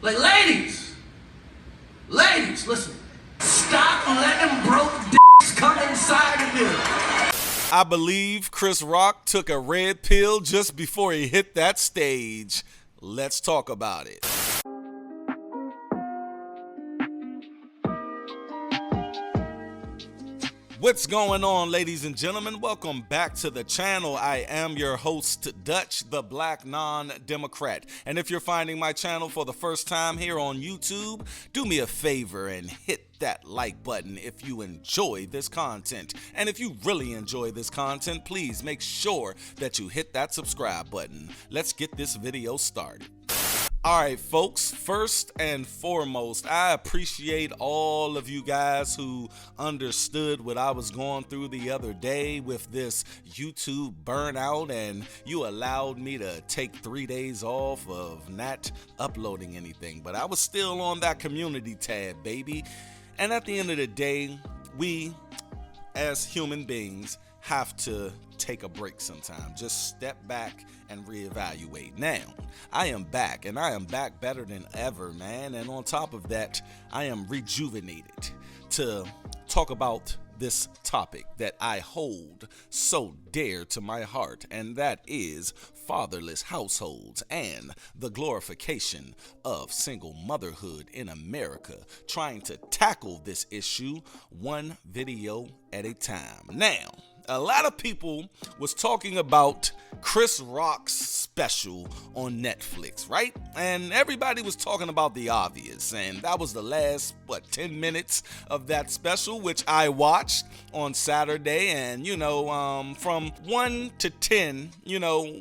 Like, ladies, listen. Stop letting broke dicks come inside of you. I believe Chris Rock took a red pill just before he hit that stage. Let's talk about it. What's going on, ladies and gentlemen? Welcome back to the channel. I am your host, Dutch, the Black Non-Democrat. And if you're finding my channel for the first time here on YouTube, do me a favor and hit that like button if you enjoy this content. And if you really enjoy this content, please make sure that you hit that subscribe button. Let's get this video started. Alright folks, first and foremost, I appreciate all of you guys who understood what I was going through the other day with this YouTube burnout, and you allowed me to take 3 days off of not uploading anything. But I was still on that community tab, baby. And at the end of the day, we as human beings have to take a break sometime. Just step back and reevaluate. Now, I am back, and I am back better than ever, man. And on top of that, I am rejuvenated to talk about this topic that I hold so dear to my heart, and that is fatherless households and the glorification of single motherhood in America, trying to tackle this issue one video at a time. Now, a lot of people was talking about Chris Rock's special on Netflix, right? And everybody was talking about the obvious, and that was the last, 10 minutes of that special, which I watched on Saturday. And, from 1 to 10,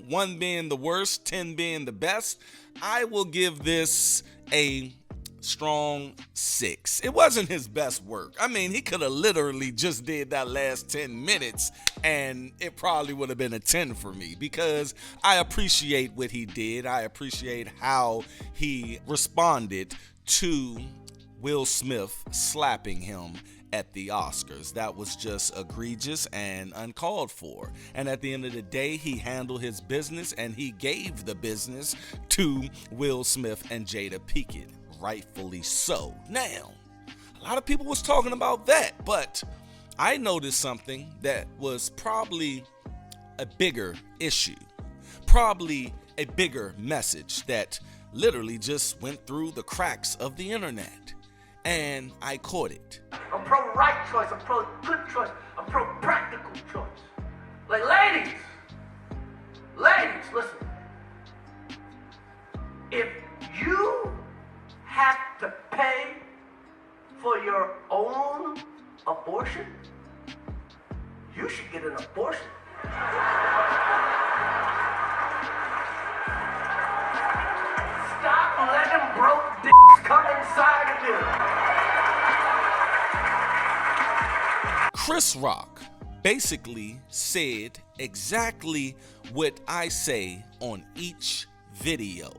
1 being the worst, 10 being the best, I will give this a strong 6. It wasn't his best work. I mean, he could have literally just did that last 10 minutes and it probably would have been a 10 for me, because I appreciate what he did. I appreciate how he responded to Will Smith slapping him at the Oscars. That was just egregious and uncalled for. And at the end of the day, he handled his business, and he gave the business to Will Smith and Jada Pinkett. Rightfully so. Now, a lot of people was talking about that, but I noticed something that was probably a bigger issue, probably a bigger message that literally just went through the cracks of the internet, and I caught it. I'm pro right choice, I'm pro good choice, I'm pro practical choice. Like, ladies, listen. If you have to pay for your own abortion, you should get an abortion. Stop letting broke dicks come inside of you. Chris Rock basically said exactly what I say on each video.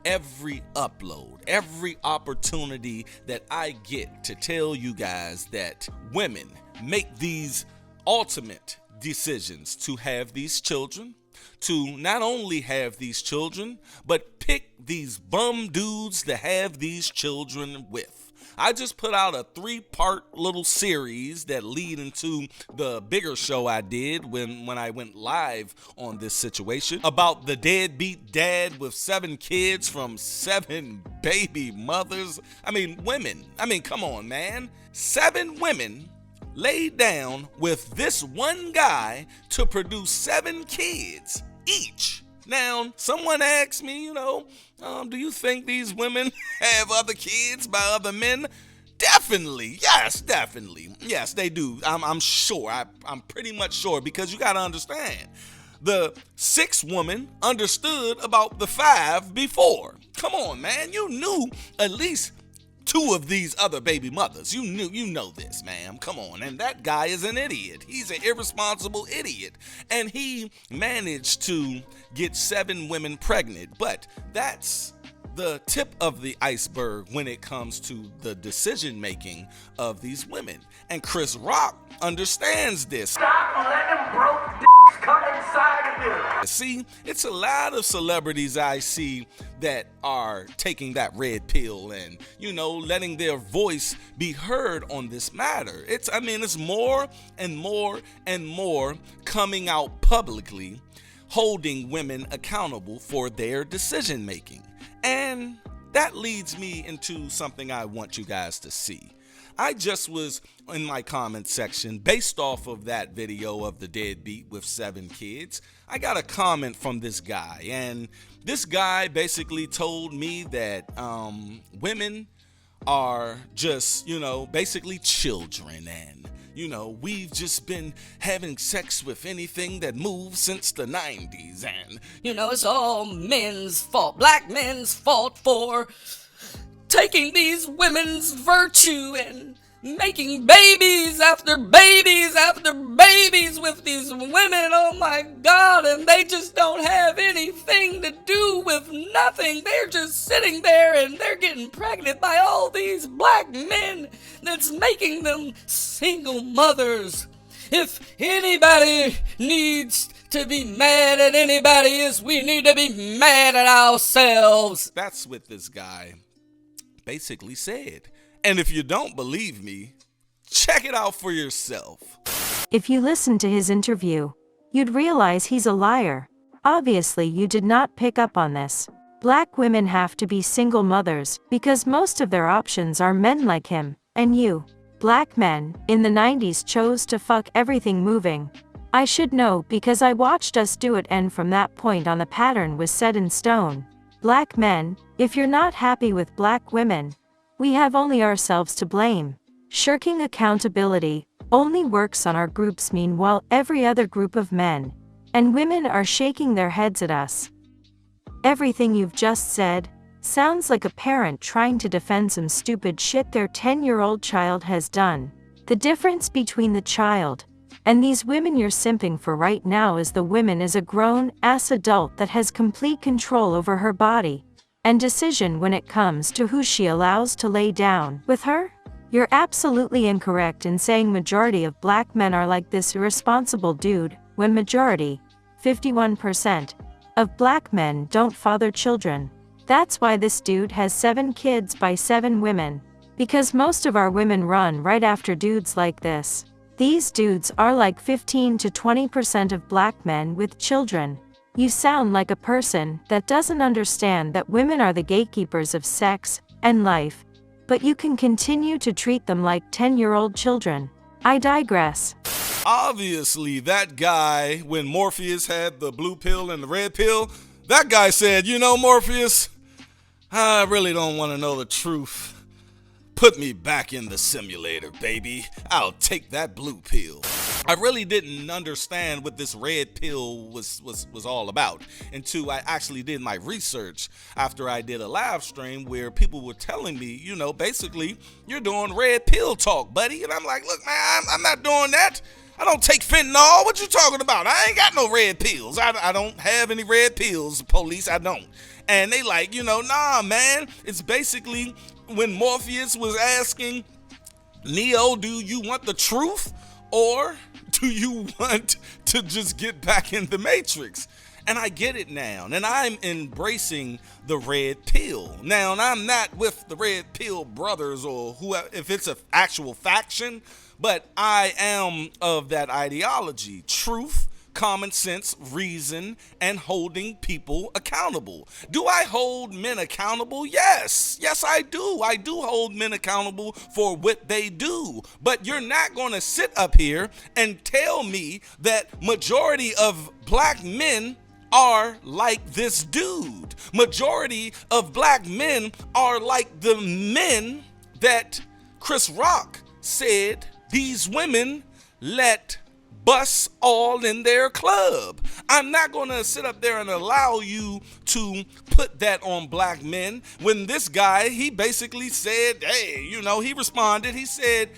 Every upload, every opportunity that I get to tell you guys that women make these ultimate decisions to have these children, to not only have these children, but pick these bum dudes to have these children with. I just put out a 3-part little series that lead into the bigger show I did when I went live on this situation about the deadbeat dad with 7 kids from 7 baby mothers. I mean, women. I mean, come on, man. 7 women laid down with this one guy to produce 7 kids each. Now, someone asked me, do you think these women have other kids by other men? Definitely. Yes, definitely. Yes, they do. I'm sure. I'm pretty much sure, because you got to understand. The 6th woman understood about the 5 before. Come on, man. You knew at least 2 of these other baby mothers. You know this, ma'am. Come on. And that guy is an idiot. He's an irresponsible idiot. And he managed to get 7 women pregnant. But that's the tip of the iceberg when it comes to the decision making of these women. And Chris Rock understands this. Stop letting broke come inside of you. See, it's a lot of celebrities I see that are taking that red pill and, letting their voice be heard on this matter. It's more and more and more coming out publicly, holding women accountable for their decision making. And that leads me into something I want you guys to see. I just was in my comment section, based off of that video of the deadbeat with 7 kids, I got a comment from this guy, and this guy basically told me that women are just, basically children, and we've just been having sex with anything that moves since the 90s, and it's all men's fault, black men's fault for taking these women's virtue and making babies after babies after babies with these women. Oh my God, and they just don't have anything to do with nothing. They're just sitting there and they're getting pregnant by all these black men that's making them single mothers. If anybody needs to be mad at anybody, we need to be mad at ourselves. That's what this guy basically said. And if you don't believe me, check it out for yourself. If you listen to his interview, you'd realize he's a liar. Obviously, you did not pick up on this. Black women have to be single mothers because most of their options are men like him. And you, black men, in the 90s chose to fuck everything moving. I should know because I watched us do it, and from that point on the pattern was set in stone. Black men, if you're not happy with black women, we have only ourselves to blame. Shirking accountability only works on our groups. Meanwhile, every other group of men and women are shaking their heads at us. Everything you've just said sounds like a parent trying to defend some stupid shit their 10-year-old child has done. The difference between the child and these women you're simping for right now is the woman is a grown-ass adult that has complete control over her body and decision when it comes to who she allows to lay down with her. You're absolutely incorrect in saying majority of black men are like this irresponsible dude, when majority, 51%, of black men don't father children. That's why this dude has 7 kids by 7 women. Because most of our women run right after dudes like this. These dudes are like 15 to 20% of black men with children. You sound like a person that doesn't understand that women are the gatekeepers of sex and life, but you can continue to treat them like 10-year-old children. I digress. Obviously, that guy, when Morpheus had the blue pill and the red pill, that guy said, Morpheus, I really don't want to know the truth. Put me back in the simulator, baby. I'll take that blue pill. I really didn't understand what this red pill was all about until I actually did my research after I did a live stream where people were telling me, basically, you're doing red pill talk, buddy. And I'm like, look, man, I'm not doing that. I don't take fentanyl. What you talking about? I ain't got no red pills. I don't have any red pills, police. I don't. And they like, nah, man. It's basically when Morpheus was asking Neo, do you want the truth? Or do you want to just get back in the Matrix? And I get it now. And I'm embracing the red pill. Now, and I'm not with the red pill brothers or whoever, if it's an actual faction, but I am of that ideology. Truth, common sense, reason, and holding people accountable. Do I hold men accountable? Yes. Yes, I do. I do hold men accountable for what they do. But you're not going to sit up here and tell me that majority of black men are like this dude. Majority of black men are like the men that Chris Rock said these women let bust all in their club. I'm not going to sit up there and allow you to put that on black men when this guy, he basically said, hey, he responded. He said,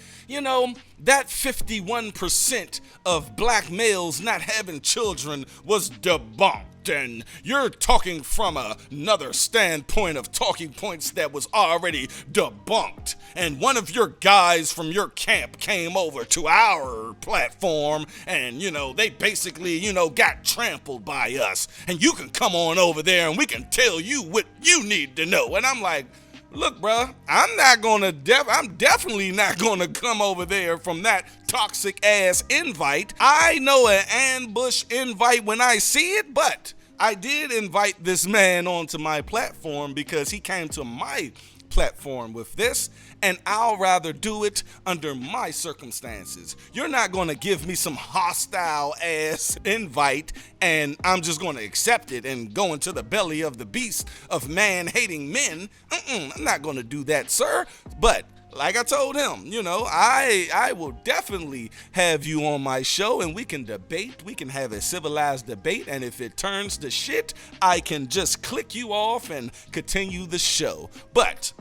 that 51% of black males not having children was debunked. and you're talking from another standpoint of talking points that was already debunked. And one of your guys from your camp came over to our platform and, they basically, got trampled by us. And you can come on over there and we can tell you what you need to know. And I'm like, look, bruh, I'm definitely not gonna come over there from that toxic ass invite. I know an ambush invite when I see it, but I did invite this man onto my platform because he came to my platform with this, and I'll rather do it under my circumstances. You're not gonna give me some hostile ass invite and I'm just gonna accept it and go into the belly of the beast of man-hating men. I'm not gonna do that, sir. But like I told him, I will definitely have you on my show and we can debate. We can have a civilized debate, and if it turns to shit, I can just click you off and continue the show. But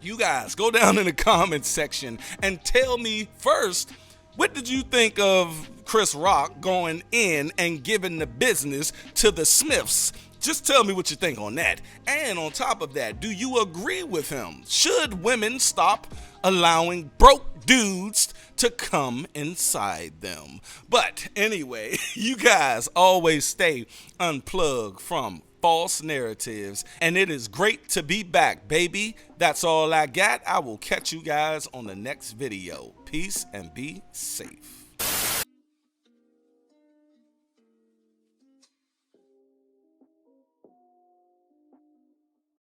you guys, go down in the comments section and tell me first, what did you think of Chris Rock going in and giving the business to the Smiths? Just tell me what you think on that. And on top of that, do you agree with him? Should women stop allowing broke dudes to come inside them? But anyway, you guys always stay unplugged from false narratives, and it is great to be back, baby. That's all I got. I will catch you guys on the next video. Peace and be safe.